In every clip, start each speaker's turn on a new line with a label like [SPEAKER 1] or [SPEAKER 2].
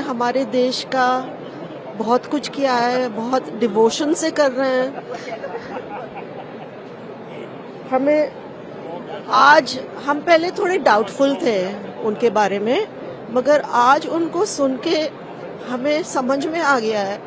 [SPEAKER 1] हमारे देश का बहुत कुछ किया है, बहुत डिवोशन से कर रहे हैं। हमें आज हम पहले थोड़े डाउटफुल थे उनके बारे में, मगर आज उनको सुन के हमें समझ में आ गया है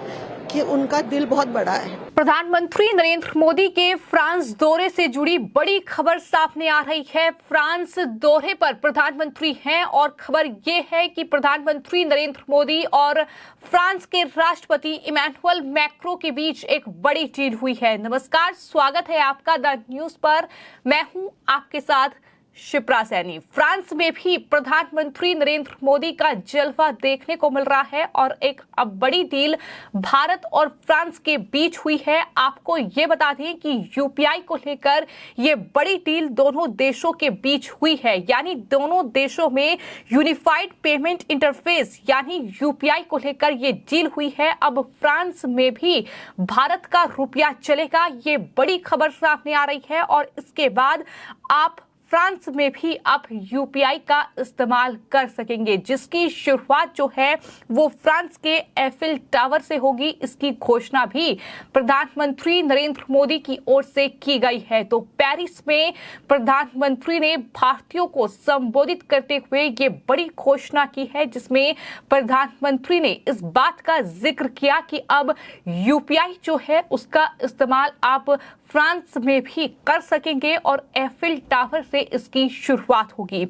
[SPEAKER 1] कि उनका दिल बहुत बड़ा है।
[SPEAKER 2] प्रधानमंत्री नरेंद्र मोदी के फ्रांस दौरे से जुड़ी बड़ी खबर सामने आ रही है। फ्रांस दौरे पर प्रधानमंत्री हैं और खबर ये है कि प्रधानमंत्री नरेंद्र मोदी और फ्रांस के राष्ट्रपति इमैनुअल मैक्रों के बीच एक बड़ी डील हुई है। नमस्कार, स्वागत है आपका द न्यूज पर। मैं हूं आपके साथ शिप्रा सैनी। फ्रांस में भी प्रधानमंत्री नरेंद्र मोदी का जलवा देखने को मिल रहा है और एक अब बड़ी डील भारत और फ्रांस के बीच हुई है। आपको ये बता दें कि यूपीआई को लेकर ये बड़ी डील दोनों देशों के बीच हुई है, यानी दोनों देशों में यूनिफाइड पेमेंट इंटरफेस यानी यूपीआई को लेकर ये डील हुई है। अब फ्रांस में भी भारत का रुपया चलेगा, ये बड़ी खबर सामने आ रही है और इसके बाद आप फ्रांस में भी आप यूपीआई का इस्तेमाल कर सकेंगे, जिसकी शुरुआत जो है वो फ्रांस के एफिल टावर से होगी। इसकी घोषणा भी प्रधानमंत्री नरेंद्र मोदी की ओर से की गई है। तो पेरिस में प्रधानमंत्री ने भारतीयों को संबोधित करते हुए ये बड़ी घोषणा की है, जिसमें प्रधानमंत्री ने इस बात का जिक्र किया कि अब यूपीआई जो है उसका इस्तेमाल आप फ्रांस में भी कर सकेंगे और एफिल टावर से इसकी शुरुआत होगी।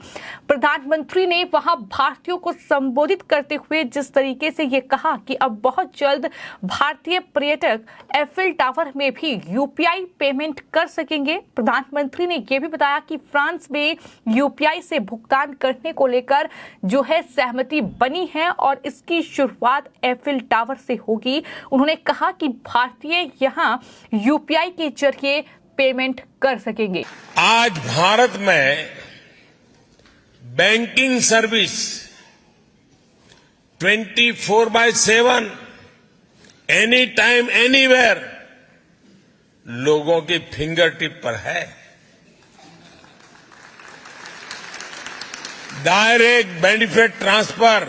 [SPEAKER 2] प्रधानमंत्री ने वहां भारतीयों को संबोधित करते हुए जिस तरीके से ये कहा कि अब बहुत जल्द भारतीय पर्यटक एफिल टावर में भी यूपीआई पेमेंट कर सकेंगे। प्रधानमंत्री ने यह भी बताया कि फ्रांस में यूपीआई से भुगतान करने को लेकर जो है सहमति बनी है और इसकी शुरुआत एफिल टावर से होगी। उन्होंने कहा कि भारतीय यहां यूपीआई के जरिए पेमेंट कर सकेंगे।
[SPEAKER 3] आज भारत में banking service 24/7 any time anywhere लोगों की फिंगर टिप पर है। डायरेक्ट बेनिफिट ट्रांसफर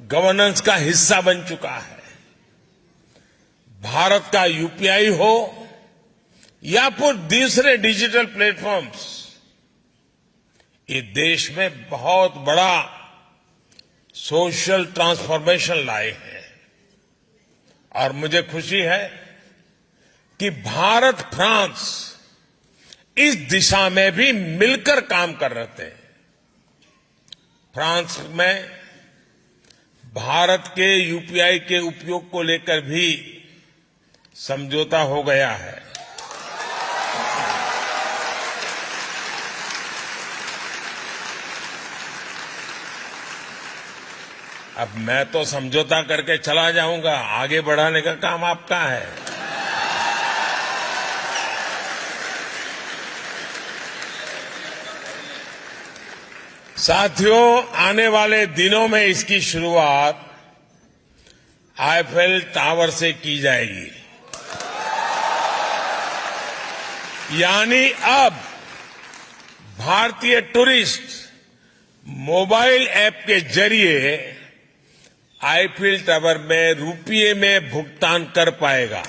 [SPEAKER 3] गवर्नेंस का हिस्सा बन चुका है। भारत का यूपीआई हो या फिर दूसरे डिजिटल प्लेटफॉर्म्स, ये देश में बहुत बड़ा सोशल ट्रांसफॉर्मेशन लाए हैं और मुझे खुशी है कि भारत फ्रांस इस दिशा में भी मिलकर काम कर रहे थे। फ्रांस में भारत के यूपीआई के उपयोग को लेकर भी समझौता हो गया है। अब मैं तो समझौता करके चला जाऊंगा, आगे बढ़ाने का काम आपका है। साथियों, आने वाले दिनों में इसकी शुरुआत आईफेल टावर से की जाएगी। यानी अब भारतीय टूरिस्ट मोबाइल ऐप के जरिए आईफिल टावर में रुपये में भुगतान कर पाएगा।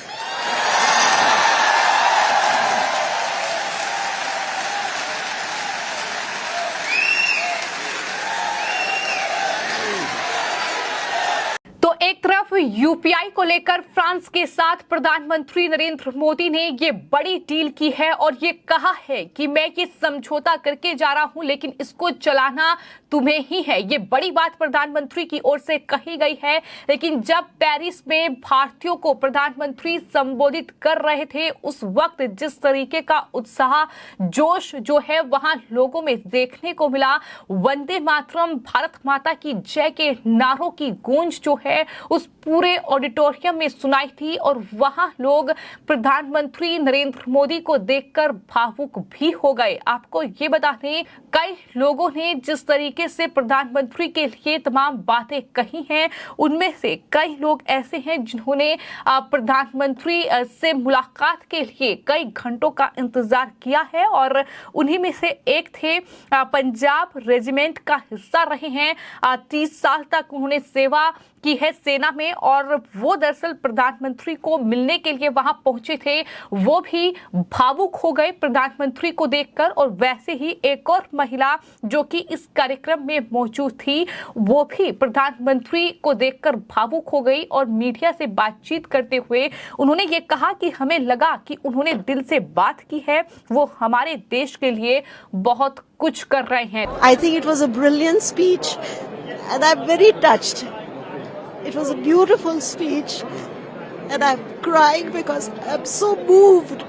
[SPEAKER 2] तो एक तरफ यूपीआई को लेकर फ्रांस के साथ प्रधानमंत्री नरेंद्र मोदी ने ये बड़ी डील की है और ये कहा है कि मैं ये समझौता करके जा रहा हूं, लेकिन इसको चलाना तुम्हें ही है। ये बड़ी बात प्रधानमंत्री की ओर से कही गई है। लेकिन जब पेरिस में भारतीयों को प्रधानमंत्री संबोधित कर रहे थे, उस वक्त जिस तरीके का उत्साह, जोश जो है वहां लोगों में देखने को मिला, वंदे मातरम, भारत माता की जय के नारों की गूंज जो है उस पूरे पूरे ऑडिटोरियम में सुनाई थी और वहां लोग प्रधानमंत्री नरेंद्र मोदी को देखकर भावुक भी हो गए। आपको ये बता दें, कई लोगों ने जिस तरीके से प्रधानमंत्री के लिए तमाम बातें कही हैं, उनमें से कई लोग ऐसे हैं जिन्होंने प्रधानमंत्री से मुलाकात के लिए कई घंटों का इंतजार किया है और उन्हीं में से एक थे पंजाब रेजिमेंट का हिस्सा रहे हैं। 30 साल तक उन्होंने सेवा की है सेना में और वो दरअसल प्रधानमंत्री को मिलने के लिए वहां पहुंचे थे। वो भी भावुक हो गए प्रधानमंत्री को देखकर और वैसे ही एक और महिला जो कि इस कार्यक्रम में मौजूद थी, वो भी प्रधानमंत्री को देखकर भावुक हो गई और मीडिया से बातचीत करते हुए उन्होंने ये कहा कि हमें लगा कि उन्होंने दिल से बात की है, वो हमारे देश के लिए बहुत कुछ कर रहे हैं।
[SPEAKER 1] I think it was a brilliant speech and I'm very touched. It was a beautiful speech and I'm crying because I'm so moved.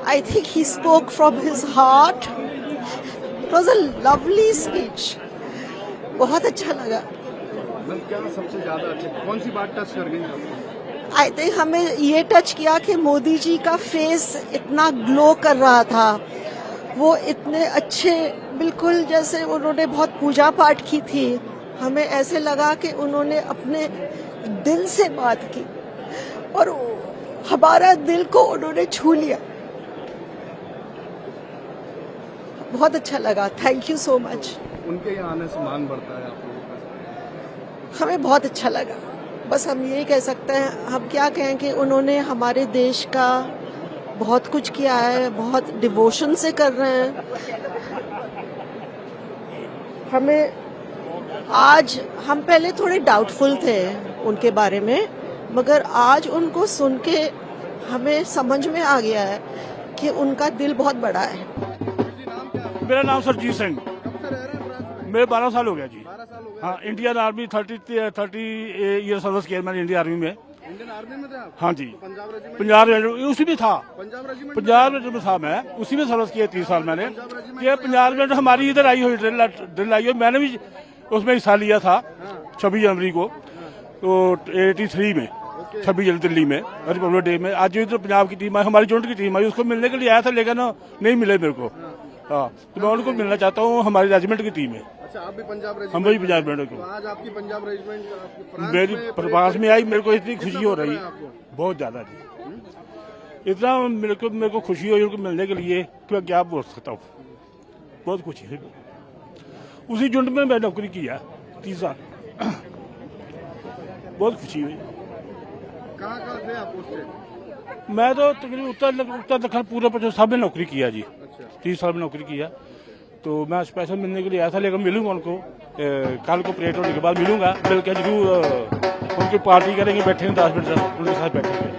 [SPEAKER 1] I think he spoke from his heart. It was a lovely speech. बहुत अच्छा लगा।
[SPEAKER 4] क्या सबसे ज्यादा अच्छा कौन सी बात touch कर गई आपको?
[SPEAKER 1] आई थिंक हमें ये टच किया कि मोदी जी का फेस इतना ग्लो कर रहा था, वो इतने अच्छे, बिल्कुल जैसे उन्होंने बहुत पूजा पाठ की थी। हमें ऐसे लगा कि उन्होंने अपने दिल से बात की और हमारा दिल को उन्होंने छू लिया। बहुत अच्छा लगा। Thank you so much.
[SPEAKER 4] उनके यहाँ आने से मान बढ़ता है आप लोगों का?
[SPEAKER 1] हमें बहुत अच्छा लगा। बस हम यही कह सकते हैं, हम क्या कहें कि उन्होंने हमारे देश का बहुत कुछ किया है, बहुत डिवोशन से कर रहे हैं। हमें आज, हम पहले थोड़े डाउटफुल थे उनके बारे में, मगर आज उनको सुन के हमें समझ में आ गया है कि उनका दिल बहुत बड़ा है।
[SPEAKER 5] मेरा नाम सरजीत सिंह।
[SPEAKER 4] कब से रह रहे हैं फ्रांस में?
[SPEAKER 5] मेरे 12 साल हो गया जी।
[SPEAKER 4] 12 साल हो गए।
[SPEAKER 5] हाँ, इंडियन आर्मी 30 ईयर सर्विस किया मैंने इंडियन आर्मी में।
[SPEAKER 4] इंडियन आर्मी में थे आप?
[SPEAKER 5] हाँ जी।
[SPEAKER 4] तो पंजाब रेजिमेंट?
[SPEAKER 5] पंजाब रेजिमेंट उसी में था।
[SPEAKER 4] पंजाब रेजिमेंट?
[SPEAKER 5] पंजाब रेजिमेंट था, मैं उसी में सर्विस किया 30 साल मैंने। ये पंजाब रेजिमेंट हमारी इधर आई हुई ड्रिल आई हुई, मैंने भी उसमें हिस्सा लिया था 26 जनवरी को, तो 83 में 26 जनवरी दिल्ली में रिपब्लिक डे में। आज जो इधर पंजाब की टीम आई, हमारी यूनिट की टीम आई, उसको मिलने के लिए आया था लेकिन नहीं मिले मेरे को। हाँ, तो मैं उनको मिलना चाहता हूँ, हमारी रेजिमेंट की टीम है।
[SPEAKER 4] अच्छा, आप भी पंजाब रेजिमेंट?
[SPEAKER 5] हम भी पंजाब रेजिमेंट
[SPEAKER 4] तो
[SPEAKER 5] को।
[SPEAKER 4] आज आपकी पंजाब रेजिमेंट फ्रांस
[SPEAKER 5] मेरी
[SPEAKER 4] में
[SPEAKER 5] प्रवास में आई, मेरे को इतनी खुशी हो रही
[SPEAKER 4] है
[SPEAKER 5] है,
[SPEAKER 4] आपको?
[SPEAKER 5] बहुत ज्यादा जी। इतना मेरे को खुशी हुई उनको मिलने के लिए कि मैं क्या बोल सकता हूँ, बहुत खुशी है। उसी यूनिट में मैं नौकरी किया 30 साल, बहुत खुशी हुई।
[SPEAKER 4] कहाँ थे आप पोस्टेड?
[SPEAKER 5] मैं तो तकरीबन उत्तर दक्षिण पूरे पश्चिम सब में नौकरी किया जी।
[SPEAKER 4] अच्छा।
[SPEAKER 5] 30 साल में नौकरी किया, तो मैं स्पेशल मिलने के लिए आया था, लेकिन मिलूंगा उनको कल को परेड होने के बाद मिलूंगा, मिल के जरूर उनकी पार्टी करेंगे, बैठेंगे 10 मिनट उनके साथ बैठेंगे।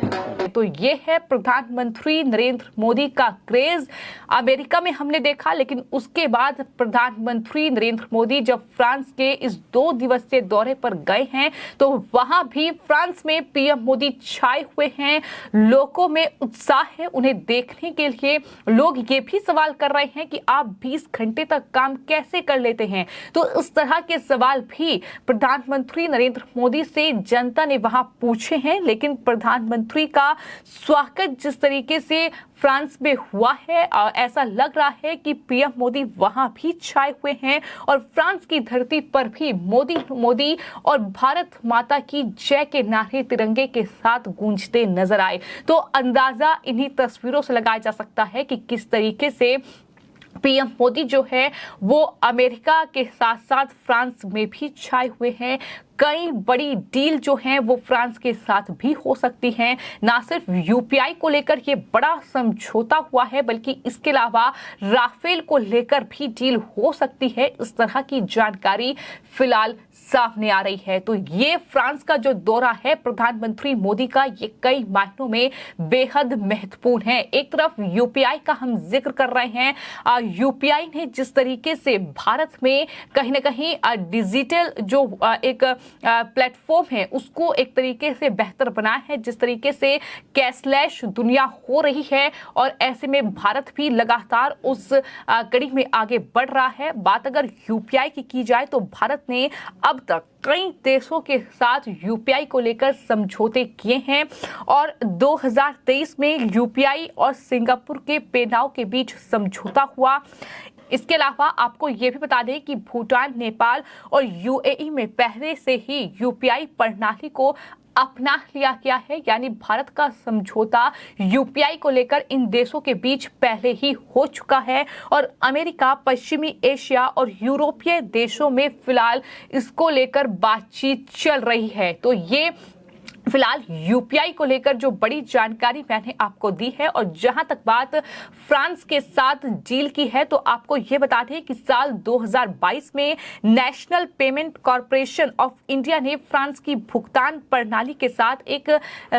[SPEAKER 2] तो ये है प्रधानमंत्री नरेंद्र मोदी का क्रेज। अमेरिका में हमने देखा, लेकिन उसके बाद प्रधानमंत्री नरेंद्र मोदी जब फ्रांस के इस 2 दिवसीय दौरे पर गए हैं, तो वहां भी फ्रांस में पीएम मोदी छाए हुए हैं। लोगों में उत्साह है उन्हें देखने के लिए। लोग ये भी सवाल कर रहे हैं कि आप 20 घंटे तक काम कैसे कर लेते हैं। तो इस तरह के सवाल भी प्रधानमंत्री नरेंद्र मोदी से जनता ने वहां पूछे हैं। लेकिन प्रधानमंत्री का स्वागत जिस तरीके से फ्रांस में हुआ है, ऐसा लग रहा है कि पीएम मोदी वहां भी छाए हुए हैं और फ्रांस की धरती पर भी मोदी मोदी और भारत माता की जय के नारे तिरंगे के साथ गूंजते नजर आए। तो अंदाजा इन्हीं तस्वीरों से लगाया जा सकता है कि किस तरीके से पीएम मोदी जो है वो अमेरिका के साथ साथ फ्रांस में भी छाए हुए हैं। कई बड़ी डील जो हैं वो फ्रांस के साथ भी हो सकती हैं। ना सिर्फ यूपीआई को लेकर ये बड़ा समझौता हुआ है, बल्कि इसके अलावा राफेल को लेकर भी डील हो सकती है। इस तरह की जानकारी फिलहाल सामने आ रही है। तो ये फ्रांस का जो दौरा है प्रधानमंत्री मोदी का, ये कई मायनों में बेहद महत्वपूर्ण है। एक तरफ यूपीआई का हम जिक्र कर रहे हैं, यूपीआई ने जिस तरीके से भारत में कहीं ना कहीं डिजिटल जो एक प्लेटफॉर्म है उसको एक तरीके से बेहतर बनाया है, जिस तरीके से कैशलेस दुनिया हो रही है और ऐसे में भारत भी लगातार उस कड़ी में आगे बढ़ रहा है। बात अगर यूपीआई की जाए तो भारत ने अब तक कई देशों के साथ यूपीआई को लेकर समझौते किए हैं और 2023 में यूपीआई और सिंगापुर के पेनाव के बीच समझौता हुआ। इसके अलावा आपको ये भी बता दें कि भूटान, नेपाल और यूएई में पहले से ही यूपीआई प्रणाली को अपना लिया गया है, यानी भारत का समझौता यूपीआई को लेकर इन देशों के बीच पहले ही हो चुका है और अमेरिका, पश्चिमी एशिया और यूरोपीय देशों में फिलहाल इसको लेकर बातचीत चल रही है। तो ये फिलहाल यूपीआई को लेकर जो बड़ी जानकारी मैंने आपको दी है। और जहां तक बात फ्रांस के साथ डील की है तो आपको ये बता दें कि साल 2022 में national payment corporation of India ने फ्रांस की भुगतान प्रणाली के साथ एक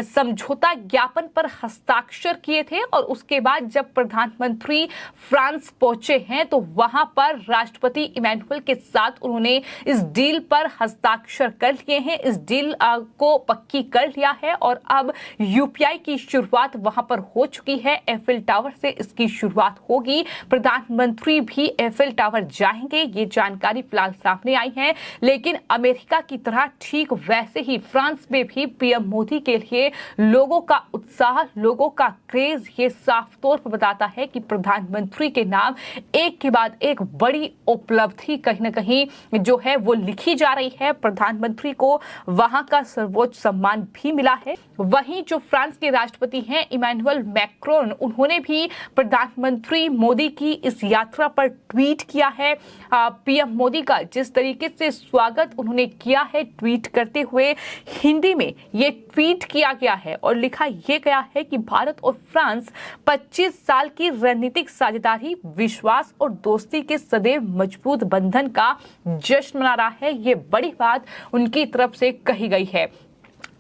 [SPEAKER 2] समझौता ज्ञापन पर हस्ताक्षर किए थे और उसके बाद जब प्रधानमंत्री फ्रांस पहुंचे हैं तो वहां पर राष्ट्रपति इमैनुअल के साथ उन्होंने इस डील पर हस्ताक्षर कर लिए हैं। इस डील को पक्की कर लिया है और अब यूपीआई की शुरुआत वहां पर हो चुकी है। एफिल टावर से इसकी शुरुआत होगी। प्रधानमंत्री भी एफिल टावर जाएंगे, ये जानकारी फिलहाल सामने आई है। लेकिन अमेरिका की तरह ठीक वैसे ही फ्रांस में भी पीएम मोदी के लिए लोगों का उत्साह, लोगों का क्रेज ये साफ तौर पर बताता है कि प्रधानमंत्री के नाम एक के बाद एक बड़ी उपलब्धि कहीं ना कहीं जो है वो लिखी जा रही है। प्रधानमंत्री को वहां का सर्वोच्च सम्मान भी मिला है। वहीं जो फ्रांस के राष्ट्रपति हैं इमैनुअल मैक्रोन, उन्होंने भी प्रधानमंत्री मोदी की इस यात्रा पर ट्वीट किया है। पीएम मोदी का जिस तरीके से स्वागत उन्होंने किया है, ट्वीट करते हुए हिंदी में ये ट्वीट किया गया है और लिखा यह गया है कि भारत और फ्रांस 25 साल की रणनीतिक साझेदारी, विश्वास और दोस्ती के सदैव मजबूत बंधन का जश्न मना रहा है। ये बड़ी बात उनकी तरफ से कही गई है।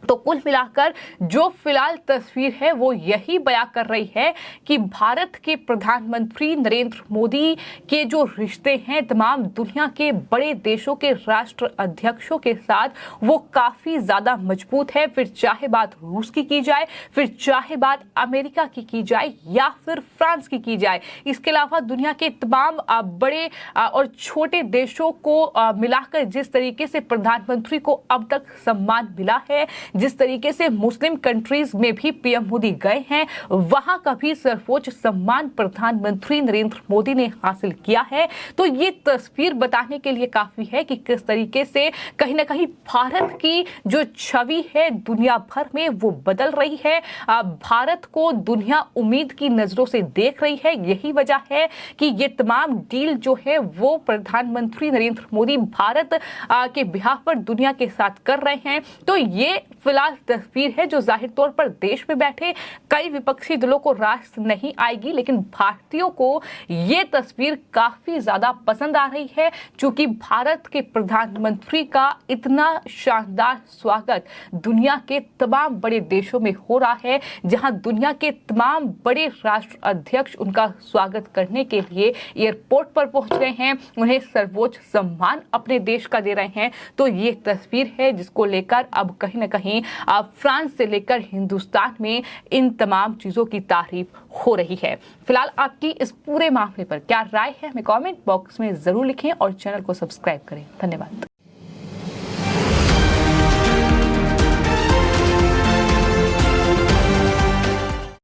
[SPEAKER 2] तो कुल मिलाकर जो फिलहाल तस्वीर है वो यही बयां कर रही है कि भारत के प्रधानमंत्री नरेंद्र मोदी के जो रिश्ते हैं तमाम दुनिया के बड़े देशों के राष्ट्र अध्यक्षों के साथ वो काफी ज्यादा मजबूत है। फिर चाहे बात रूस की जाए, फिर चाहे बात अमेरिका की जाए या फिर फ्रांस की जाए, इसके अलावा दुनिया के तमाम बड़े और छोटे देशों को मिलाकर जिस तरीके से प्रधानमंत्री को अब तक सम्मान मिला है, जिस तरीके से मुस्लिम कंट्रीज में भी पीएम मोदी गए हैं, वहां का भी सर्वोच्च सम्मान प्रधानमंत्री नरेंद्र मोदी ने हासिल किया है। तो ये तस्वीर बताने के लिए काफी है कि किस तरीके से कहीं ना कहीं भारत की जो छवि है दुनिया भर में वो बदल रही है। भारत को दुनिया उम्मीद की नजरों से देख रही है। यही वजह है कि ये तमाम डील जो है वो प्रधानमंत्री नरेंद्र मोदी भारत के बिहाफ पर दुनिया के साथ कर रहे हैं। तो ये फिलहाल तस्वीर है जो जाहिर तौर पर देश में बैठे कई विपक्षी दलों को रास नहीं आएगी, लेकिन भारतीयों को ये तस्वीर काफी ज्यादा पसंद आ रही है। क्योंकि भारत के प्रधानमंत्री का इतना शानदार स्वागत दुनिया के तमाम बड़े देशों में हो रहा है, जहां दुनिया के तमाम बड़े राष्ट्र अध्यक्ष उनका स्वागत करने के लिए एयरपोर्ट पर पहुंच रहे हैं, उन्हें सर्वोच्च सम्मान अपने देश का दे रहे हैं। तो ये तस्वीर है जिसको लेकर अब कहीं ना कहीं फ्रांस से लेकर हिंदुस्तान में इन तमाम चीजों की तारीफ हो रही है। फिलहाल आपकी इस पूरे मामले पर क्या राय है हमें कमेंट बॉक्स में जरूर लिखें और चैनल को सब्सक्राइब करें। धन्यवाद।